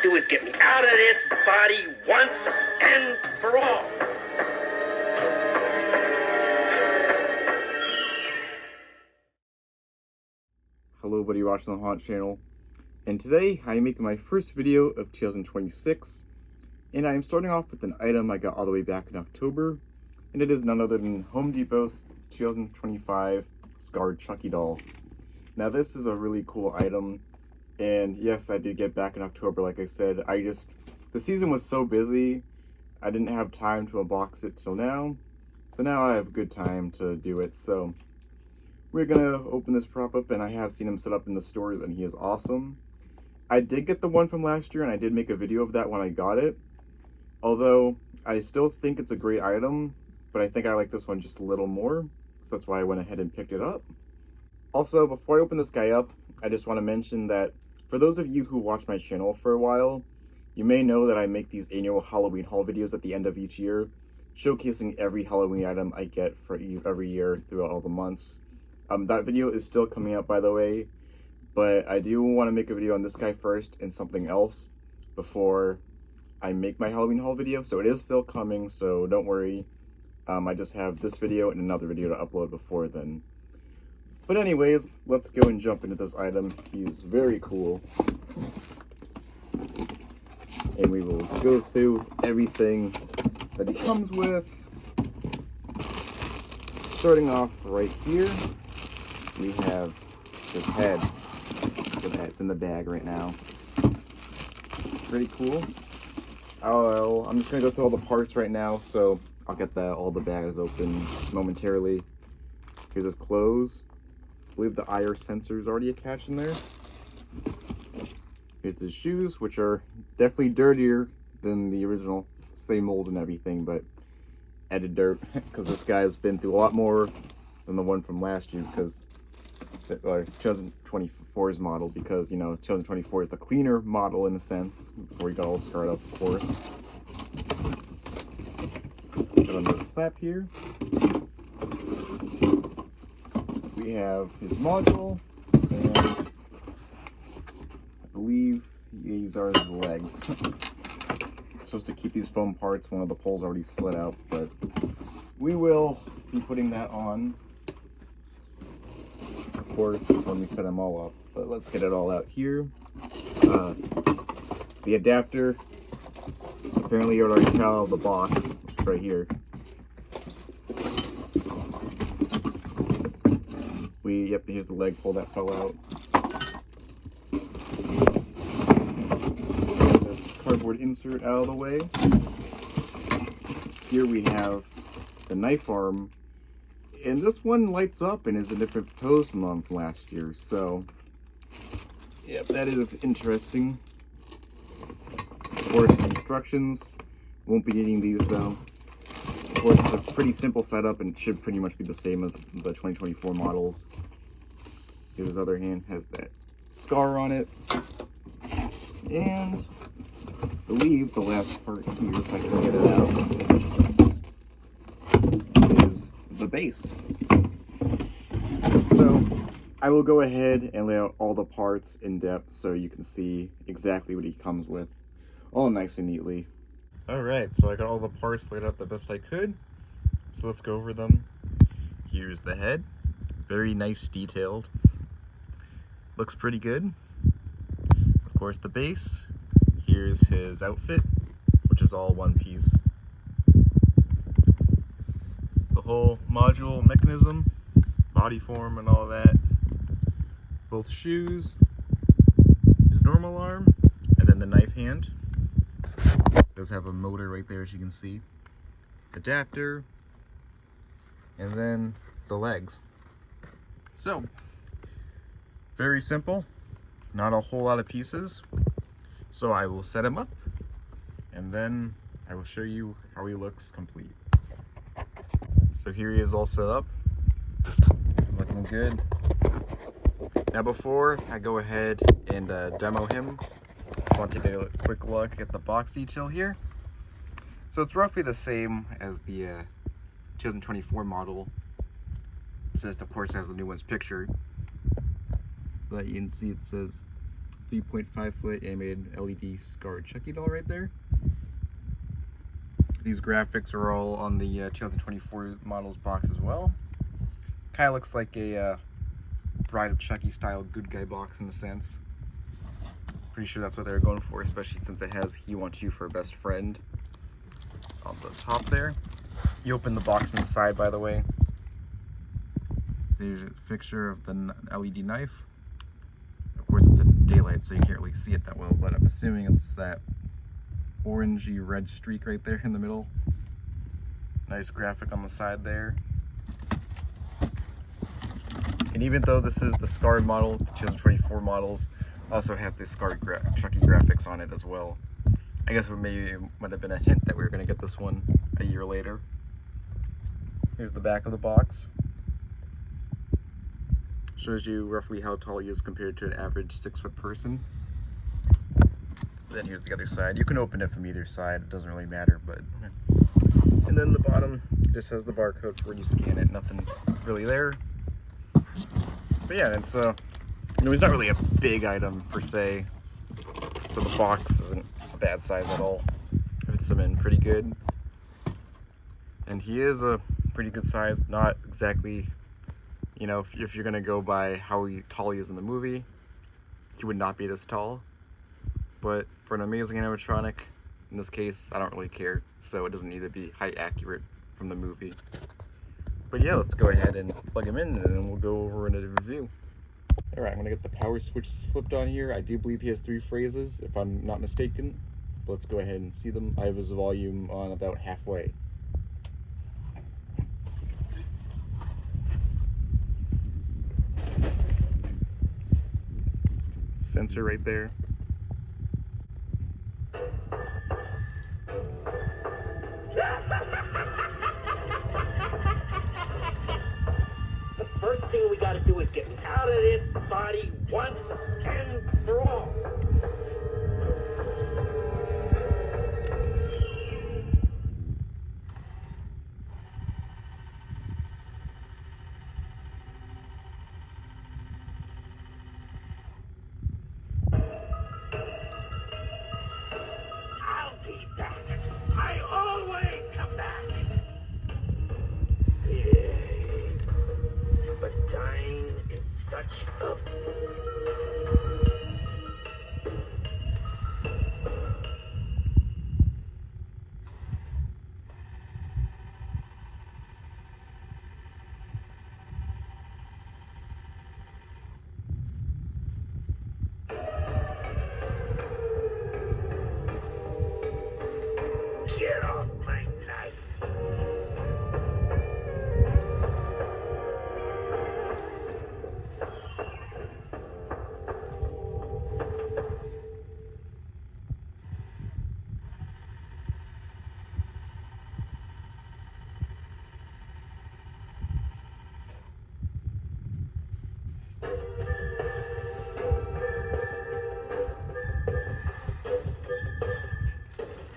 do is get me out of this body once and for all. Hello everybody watching the Haunt channel, and today I'm making my first video of 2026, and I'm starting off with an item I got all the way back in October, and it is none other than Home Depot's 2025 Scarred Chucky doll. Now this is a really cool item, and yes, I did get back in October. Like I said, the season was so busy, I didn't have time to unbox it till now, so now I have a good time to do it. So we're gonna open this prop up, and I have seen him set up in the stores, and he is awesome. I did get the one from last year, and I did make a video of that when I got it. Although, I still think it's a great item, but I think I like this one just a little more, so that's why I went ahead and picked it up. Also, before I open this guy up, I just want to mention that for those of you who watch my channel for a while, you may know that I make these annual Halloween haul videos at the end of each year, showcasing every Halloween item I get for every year throughout all the months. That video is still coming up, by the way, but I do want to make a video on this guy first and something else before I make my Halloween haul video, so it is still coming, so don't worry. I just have this video and another video to upload before then. But anyways, let's go and jump into this item. He's very cool, and we will go through everything that he comes with. Starting off right here, we have his head. Look at that, it's in the bag right now. Pretty cool. I'm just gonna go through all the parts right now, so I'll get all the bags open momentarily. Here's his clothes. I believe the IR sensor is already attached in there. Here's his shoes, which are definitely dirtier than the original. Same mold and everything, but added dirt, because this guy's been through a lot more than the one from last year, because 2024's model, because, you know, 2024 is the cleaner model in a sense, before he got all scarred up, of course. Got another flap here. We have his module, and I believe these are his legs. Supposed to keep these foam parts. One of the poles already slid out, but we will be putting that on, of course, when we set them all up. But let's get it all out here. The adapter, apparently you already fell out of the box. It's right here. Yep, here's the leg pull that fell out. Get this cardboard insert out of the way. Here we have the knife arm, and this one lights up and is a different pose from the one from last year, so yep, that is interesting. Of course, instructions, won't be needing these though. Of course, it's a pretty simple setup, and it should pretty much be the same as the 2024 models. His other hand has that scar on it, and I believe the last part here, if I can get it out, is the base. So I will go ahead and lay out all the parts in depth so you can see exactly what he comes with, all nice and neatly. Alright, so I got all the parts laid out the best I could, so let's go over them. Here's the head, very nice detailed. Looks pretty good. Of course, the base. Here's his outfit, which is all one piece. The whole module mechanism, body form and all that. Both shoes, his normal arm, and then the knife hand. It does have a motor right there, as you can see. Adapter, and then the legs. So, very simple, not a whole lot of pieces. So I will set him up, and then I will show you how he looks complete. So here he is all set up. He's looking good. Now before I go ahead and demo him, I want to take a quick look at the box detail here. So it's roughly the same as the 2024 model. It just, of course, has the new one's picture. But you can see it says 3.5-foot animated LED scarred Chucky doll right there. These graphics are all on the 2024 models box as well. Kind of looks like a Bride of Chucky style good guy box in a sense. Pretty sure that's what they were going for, especially since it has "He Wants You for a Best Friend" on the top there. You open the box from the side, by the way. There's a picture of the LED knife. Of course, it's in daylight, so you can't really see it that well, but I'm assuming it's that orangey red streak right there in the middle. Nice graphic on the side there. And even though this is the scarred model, the 2024 models also have the scarred Chucky graphics on it as well. I guess maybe it might have been a hint that we were going to get this one a year later. Here's the back of the box. Shows you roughly how tall he is compared to an average 6-foot person. Then here's the other side. You can open it from either side, it doesn't really matter, but... And then the bottom just has the barcode for when you scan it, nothing really there. But yeah, it's he's not really a big item per se, so the box isn't a bad size at all. It fits him in pretty good. And he is a pretty good size, not exactly, you know, if you're gonna go by how tall he is in the movie, he would not be this tall. But for an amazing animatronic, in this case, I don't really care, so it doesn't need to be height accurate from the movie. But yeah, let's go ahead and plug him in, and then we'll go over into the review. Alright, I'm gonna get the power switch flipped on here. I do believe he has 3 phrases, if I'm not mistaken. But let's go ahead and see them. I have his volume on about halfway. Sensor right there. The first thing we gotta do is get out of this body once and for all. I'll be back. I always come back. Yeah. But dying is such a... Get off my knife.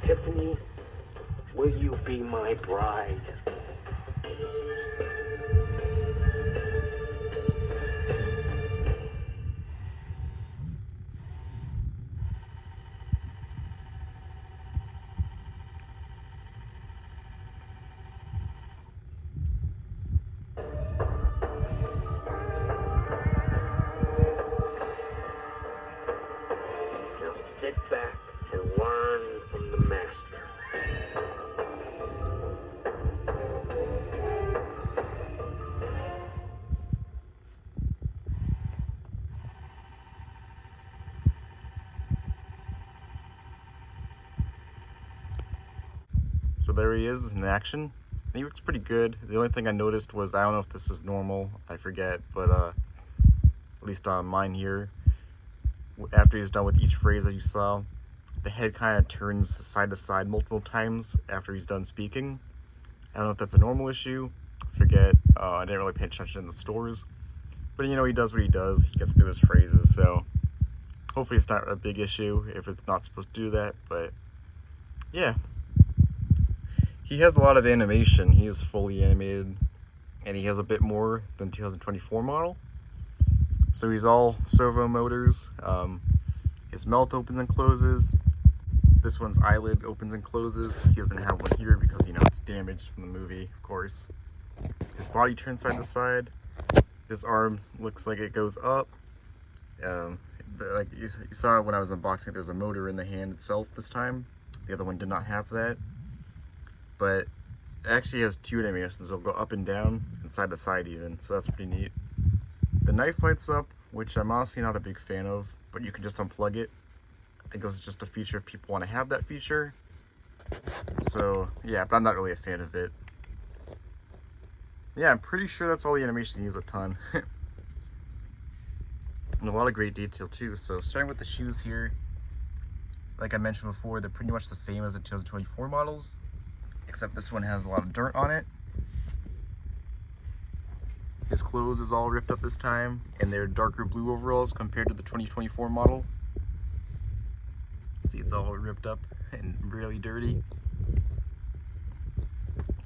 Tiffany, will you be my bride? Now sit back and learn from the master. So there he is in action. He looks pretty good. The only thing I noticed was, I don't know if this is normal, I forget, but at least on mine here, after he's done with each phrase that you saw, the head kind of turns side to side multiple times after he's done speaking. I don't know if that's a normal issue, I forget. I didn't really pay attention in the stores, but you know, he does what he does. He gets through his phrases, so hopefully it's not a big issue if it's not supposed to do that. But yeah, he has a lot of animation. He is fully animated, and he has a bit more than 2024 model. So he's all servo motors. His mouth opens and closes. This one's eyelid opens and closes. He doesn't have one here because, you know, it's damaged from the movie, of course. His body turns side to side. This arm looks like it goes up. Like you saw when I was unboxing it, there's a motor in the hand itself this time. The other one did not have that. But it actually has two animations. It'll go up and down and side to side even, so that's pretty neat. The knife lights up, which I'm honestly not a big fan of, but you can just unplug it. I think this is just a feature if people want to have that feature. So yeah, but I'm not really a fan of it. Yeah, I'm pretty sure that's all the animation. Use a ton. And a lot of great detail too. So starting with the shoes here, like I mentioned before, they're pretty much the same as the 2024 models, except this one has a lot of dirt on it. His clothes is all ripped up this time, and they're darker blue overalls compared to the 2024 model. See, it's all ripped up and really dirty.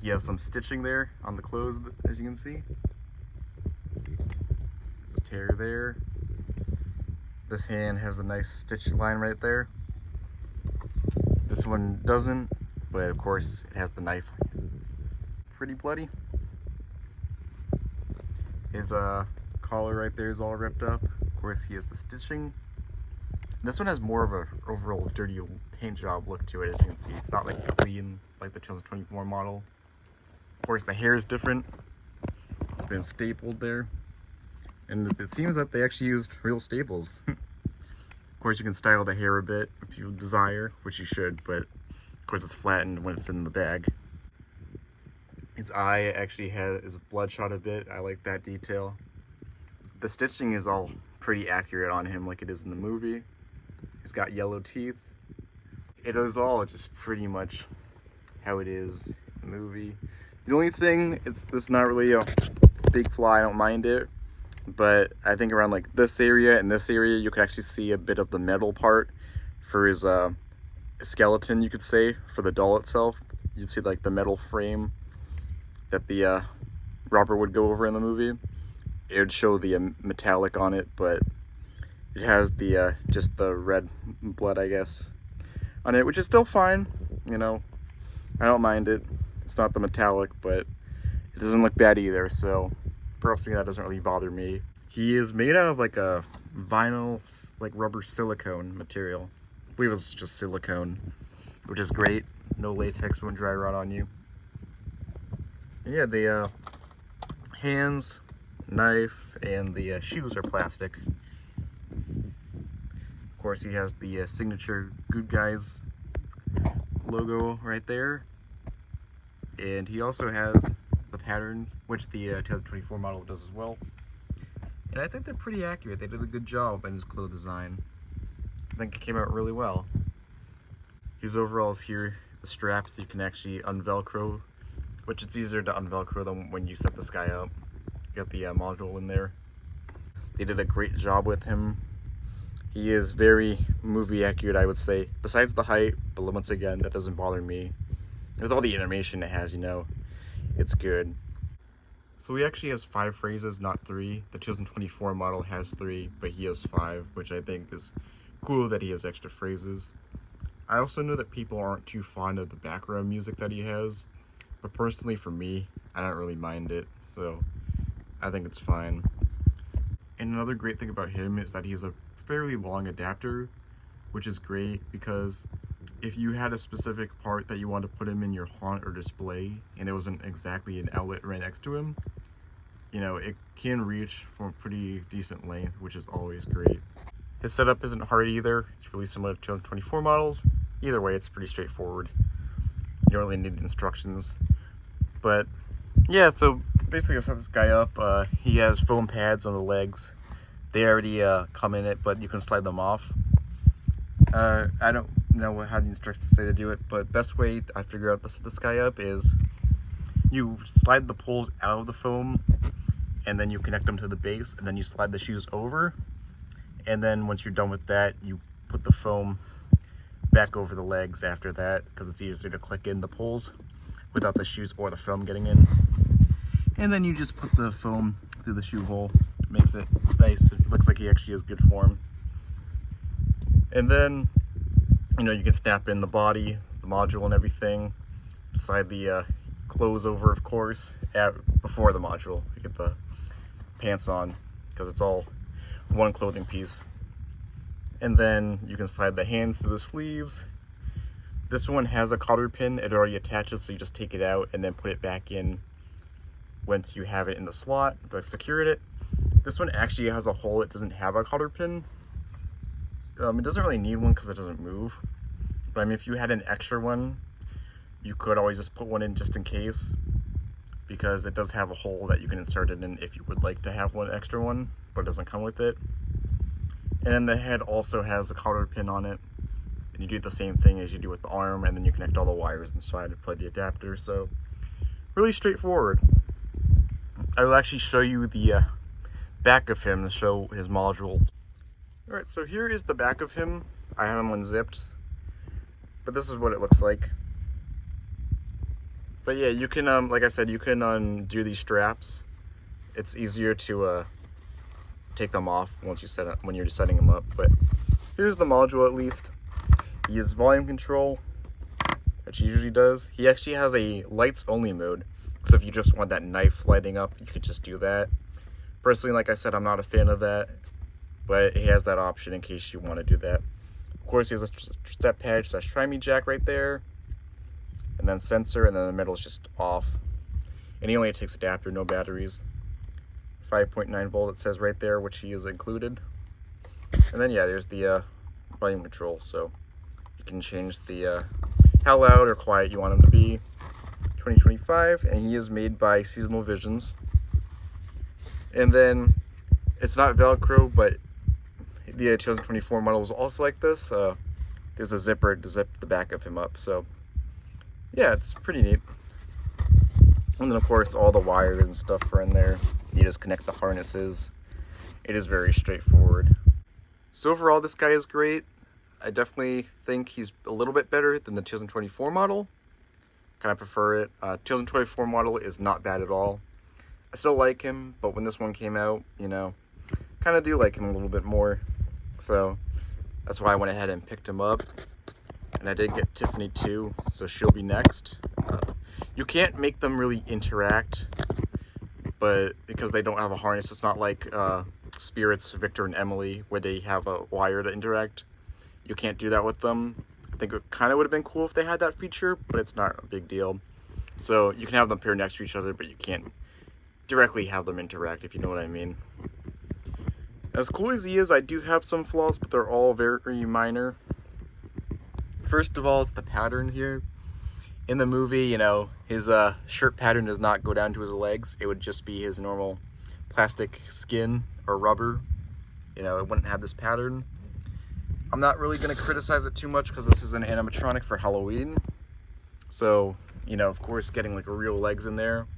He has some stitching there on the clothes, as you can see. There's a tear there. This hand has a nice stitch line right there. This one doesn't, but of course it has the knife. Pretty bloody. His collar right there is all ripped up. Of course he has the stitching. This one has more of a overall dirty paint job look to it, as you can see. It's not like clean like the 2024 model. Of course the hair is different. It's been stapled there. And it seems that they actually used real staples. Of course you can style the hair a bit if you desire, which you should, but of course it's flattened when it's in the bag. His eye actually is bloodshot a bit. I like that detail. The stitching is all pretty accurate on him like it is in the movie. He's got yellow teeth. It is all just pretty much how it is in the movie. The only thing, it's not really a big flaw, I don't mind it, but I think around like this area and this area you could actually see a bit of the metal part for his skeleton, you could say, for the doll itself. You'd see like the metal frame that the robber would go over in the movie. It would show the metallic on it, but it has the just the red blood, I guess, on it, which is still fine, you know. I don't mind it. It's not the metallic, but it doesn't look bad either, so personally that doesn't really bother me. He is made out of like a vinyl, like rubber silicone material. I believe it's just silicone, which is great. No latex, won't dry rot on you. And yeah, the hands, knife, and the shoes are plastic. Of course, he has the signature Good Guys logo right there. And he also has the patterns, which the 2024 model does as well. And I think they're pretty accurate. They did a good job in his clothes design. I think it came out really well. His overalls here, the straps you can actually unvelcro, which it's easier to unvelcro them when you set this guy up. You got the module in there. They did a great job with him. He is very movie accurate, I would say. Besides the height, but once again, that doesn't bother me. With all the animation it has, you know, it's good. So he actually has 5 phrases, not 3. The 2024 model has 3, but he has 5, which I think is cool that he has extra phrases. I also know that people aren't too fond of the background music that he has, but personally for me, I don't really mind it, so I think it's fine. And another great thing about him is that he has a fairly long adapter, which is great because if you had a specific part that you wanted to put him in your haunt or display and there wasn't exactly an outlet right next to him, you know, it can reach from a pretty decent length, which is always great. His setup isn't hard either. It's really similar to 2024 models. Either way, it's pretty straightforward. You don't really need instructions. But yeah, so basically I set this guy up. He has foam pads on the legs. They already come in it, but you can slide them off. I don't know how the instructions say to do it, but best way I figure out to set this guy up is you slide the poles out of the foam and then you connect them to the base and then you slide the shoes over, and then once you're done with that you put the foam back over the legs after that because it's easier to click in the poles without the shoes or the foam getting in. And then you just put the foam through the shoe hole. Makes it nice. It looks like he actually has good form. And then, you know, you can snap in the body, the module and everything. Slide the clothes over, of course, before the module. You get the pants on, because it's all one clothing piece. And then you can slide the hands through the sleeves. This one has a cotter pin. It already attaches, so you just take it out and then put it back in once you have it in the slot, like secured it. This one actually has a hole. It doesn't have a cotter pin. It doesn't really need one because it doesn't move. But I mean, if you had an extra one, you could always just put one in just in case, because it does have a hole that you can insert it in if you would like to have one extra one, but it doesn't come with it. And then the head also has a cotter pin on it. And you do the same thing as you do with the arm, and then you connect all the wires inside to plug the adapter. So really straightforward. I will actually show you the back of him to show his module. All right, so here is the back of him. I have him unzipped, but this is what it looks like. But yeah, you can, like I said, you can undo these straps. It's easier to take them off once you when you're setting them up. But here's the module at least. He has volume control, which he usually does. He actually has a lights only mode. So if you just want that knife lighting up, you could just do that. Personally, like I said, I'm not a fan of that, but he has that option in case you want to do that. Of course, he has a step pad / tri-me jack right there, and then sensor, and then the middle is just off. And he only takes adapter, no batteries. 5.9 volt it says right there, which he is included. And then yeah, there's the volume control, so you can change the how loud or quiet you want him to be. 2025, and he is made by Seasonal Visions. And then it's not Velcro, but the 2024 model was also like this. There's a zipper to zip the back of him up, so yeah, it's pretty neat. And then of course all the wires and stuff are in there. You just connect the harnesses. It is very straightforward. So overall, this guy is great. I definitely think he's a little bit better than the 2024 model. Kind of prefer it. 2024 model is not bad at all. I still like him, but when this one came out, you know, kind of do like him a little bit more. So that's why I went ahead and picked him up. And I did get Tiffany too, so she'll be next. You can't make them really interact, but because they don't have a harness, it's not like Spirits, Victor, and Emily, where they have a wire to interact. You can't do that with them. I think it kind of would have been cool if they had that feature, but it's not a big deal. So you can have them pair next to each other, but you can't directly have them interact, if you know what I mean. As cool as he is, I do have some flaws, but they're all very minor. First of all, it's the pattern here. In the movie, you know, his shirt pattern does not go down to his legs. It would just be his normal plastic skin or rubber. You know, it wouldn't have this pattern. I'm not really going to criticize it too much because this is an animatronic for Halloween. So, you know, of course, getting like real legs in there,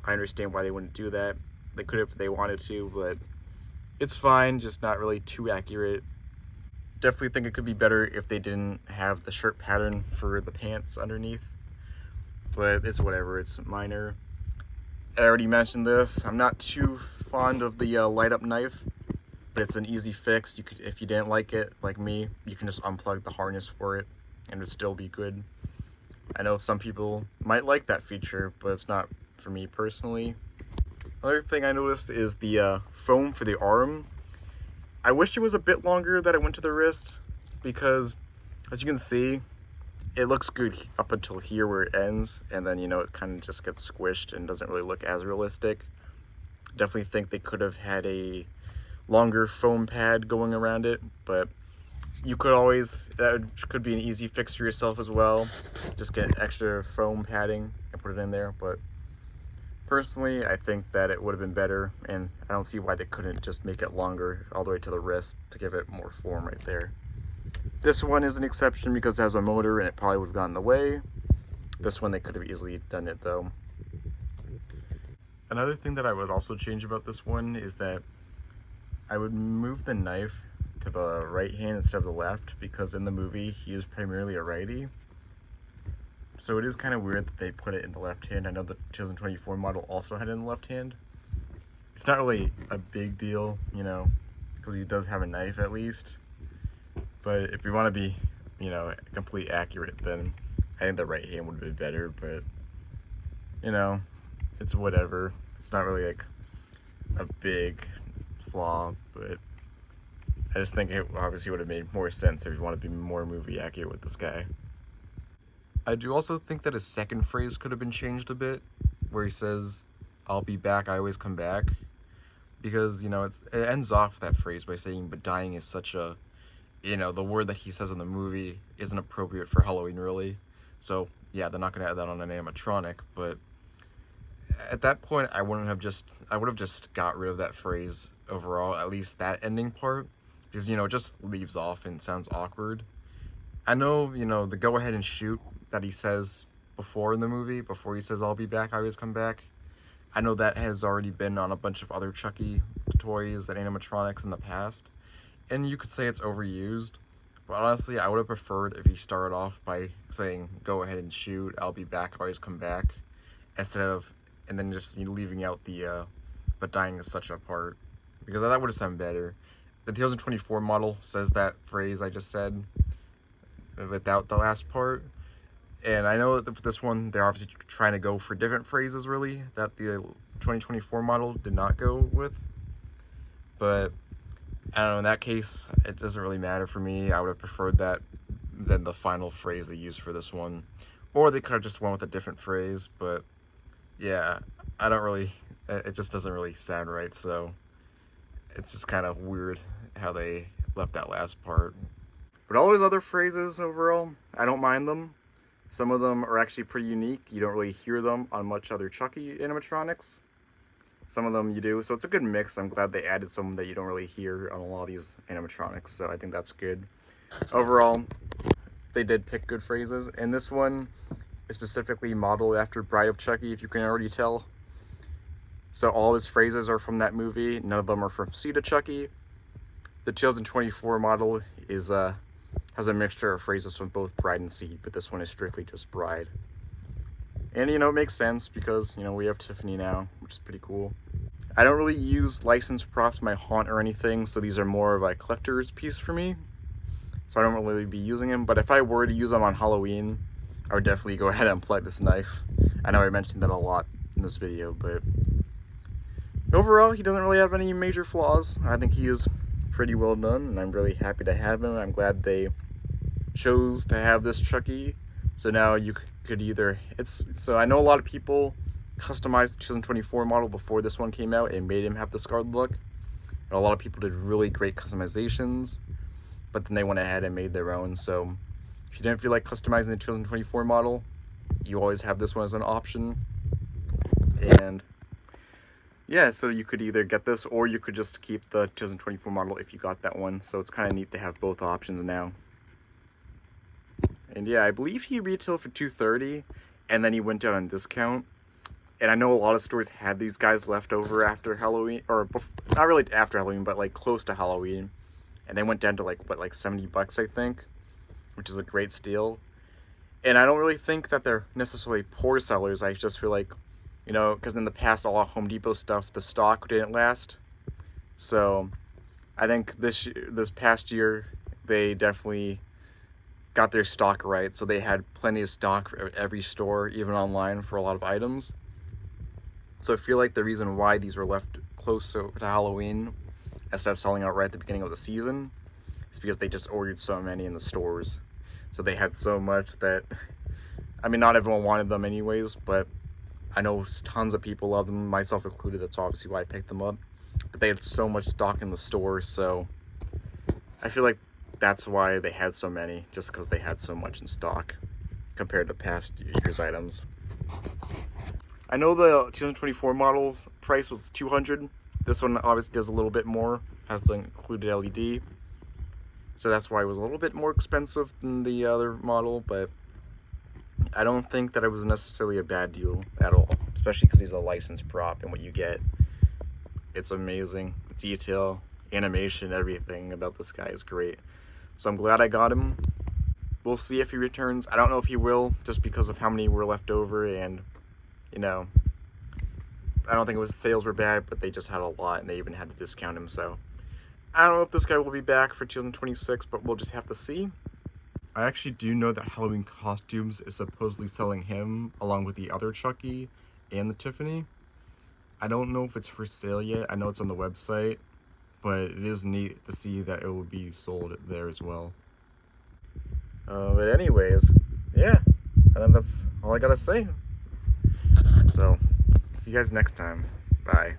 I understand why they wouldn't do that. They could if they wanted to, but it's fine, just not really too accurate. Definitely think it could be better if they didn't have the shirt pattern for the pants underneath, but it's whatever, it's minor. I already mentioned this, I'm not too fond of the light up knife, but it's an easy fix. You could, if you didn't like it, like me, you can just unplug the harness for it and it'd still be good. I know some people might like that feature, but it's not for me personally. Another thing I noticed is the foam for the arm. I wish it was a bit longer that it went to the wrist, because as you can see, it looks good up until here where it ends, and then, you know, it kind of just gets squished and doesn't really look as realistic. Definitely think they could have had a longer foam pad going around it, but you could always, that could be an easy fix for yourself as well. Just get extra foam padding and put it in there, but personally, I think that it would have been better, and I don't see why they couldn't just make it longer all the way to the wrist to give it more form right there. This one is an exception because it has a motor and it probably would have gotten in the way. This one, they could have easily done it though. Another thing that I would also change about this one is that I would move the knife to the right hand instead of the left, because in the movie he is primarily a righty. So it is kind of weird that they put it in the left hand. I know the 2024 model also had it in the left hand. It's not really a big deal, you know, because he does have a knife at least. But if we want to be, you know, complete accurate, then I think the right hand would be better. But you know, it's whatever. It's not really like a big flaw, but I just think it obviously would have made more sense if you want to be more movie accurate with this guy. I do also think that his second phrase could have been changed a bit, where he says, "I'll be back, I always come back." Because, you know, it ends off that phrase by saying, "But dying is such a," you know, the word that he says in the movie isn't appropriate for Halloween, really. So, yeah, they're not going to add that on an animatronic, but at that point, I would have just got rid of that phrase overall, at least that ending part, because, you know, it just leaves off and sounds awkward. I know, you know, the go ahead and shoot that he says before in the movie, before he says, "I'll be back, I always come back," I know that has already been on a bunch of other Chucky toys and animatronics in the past, and you could say it's overused, but honestly, I would have preferred if he started off by saying, "Go ahead and shoot, I'll be back, always come back," instead of, and then just, you know, leaving out the, "but dying is such a part," because that would have sounded better. The 2024 model says that phrase I just said without the last part. And I know that for this one, they're obviously trying to go for different phrases, really, that the 2024 model did not go with. But, I don't know, in that case, it doesn't really matter for me. I would have preferred that than the final phrase they used for this one. Or they could have just went with a different phrase, but, yeah, I don't really, it just doesn't really sound right, so it's just kind of weird how they left that last part. But all those other phrases overall, I don't mind them. Some of them are actually pretty unique. You don't really hear them on much other Chucky animatronics. Some of them you do, so it's a good mix. I'm glad they added some that you don't really hear on a lot of these animatronics, so I think that's good. Overall, they did pick good phrases, and this one is specifically modeled after Bride of Chucky, if you can already tell. So all his phrases are from that movie. None of them are from Seed of Chucky. The 2024 model is has a mixture of phrases from both Bride and Seed, but this one is strictly just Bride. And, you know, it makes sense because, you know, we have Tiffany now, which is pretty cool. I don't really use licensed props in my haunt or anything, so these are more of a collector's piece for me. So I don't really be using them, but if I were to use them on Halloween, I would definitely go ahead and plug this knife. I know I mentioned that a lot in this video, but overall, he doesn't really have any major flaws. I think he is pretty well done, and I'm really happy to have him. I'm glad they chose to have this Chucky, so now you could either, so I know a lot of people customized the 2024 model before this one came out and made him have the scarred look, and a lot of people did really great customizations, but then they went ahead and made their own. So if you didn't feel like customizing the 2024 model, you always have this one as an option. And yeah, so you could either get this or you could just keep the 2024 model if you got that one. So it's kind of neat to have both options now. And yeah, I believe he retailed for $230 and then he went down on discount. And I know a lot of stores had these guys left over after Halloween, or not really after Halloween, but like close to Halloween. And they went down to like, what, like $70, I think, which is a great steal. And I don't really think that they're necessarily poor sellers. I just feel like, you know, because in the past, all Home Depot stuff, the stock didn't last. So I think this past year, they definitely got their stock right. So they had plenty of stock for every store, even online, for a lot of items. So I feel like the reason why these were left close to Halloween instead of selling out right at the beginning of the season is because they just ordered so many in the stores. So they had so much that, I mean, not everyone wanted them anyways, but I know tons of people love them, myself included. That's obviously why I picked them up. But they had so much stock in the store, so I feel like that's why they had so many, just because they had so much in stock compared to past year's items. I know the 2024 model's price was $200. This one obviously does a little bit more, has the included LED. So that's why it was a little bit more expensive than the other model, but I don't think that it was necessarily a bad deal at all, especially because he's a licensed prop, and what you get, it's amazing. Detail, animation, everything about this guy is great. So I'm glad I got him. We'll see if he returns. I don't know if he will, just because of how many were left over, and, you know, I don't think sales were bad, but they just had a lot, and they even had to discount him, so I don't know if this guy will be back for 2026, but we'll just have to see. I actually do know that Halloween Costumes is supposedly selling him along with the other Chucky and the Tiffany. I don't know if it's for sale yet. I know it's on the website, but it is neat to see that it will be sold there as well. But anyways, yeah, I think that's all I gotta say. So, see you guys next time. Bye.